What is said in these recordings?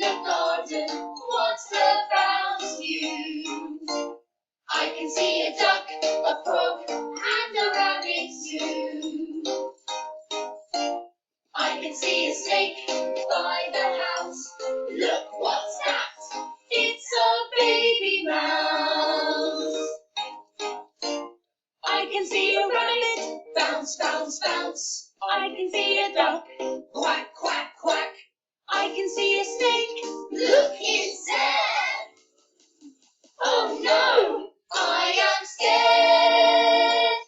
the garden. What about you? I can see a duck, a frog, and a rabbit too. I can see a snake by the house. Look, what's that? It's a baby mouse. I can see a rabbit, bounce, bounce, bounce. I can see a duck, quack, quack, quack. I can see a snake, look, it's there. Oh no, I am scared.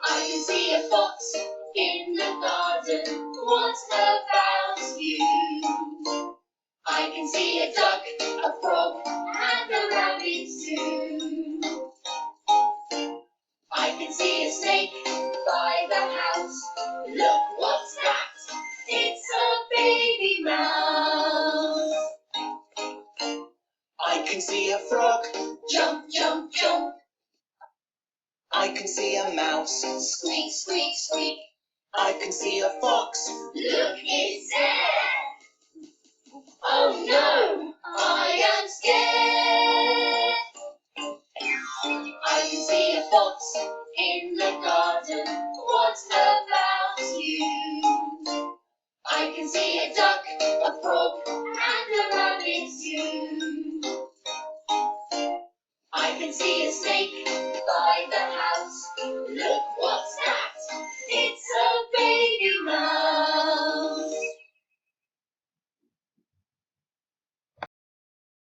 I can see a fox in the garden. What about you? I can see a duck, a frog, and a rabbit too. I can see a snake by the house. Look, what's that? It's a baby mouse. I can see a frog, Jump, jump, jump. I can see a mouse, Squeak, squeak, squeak. I can see a fox. Look, it's there.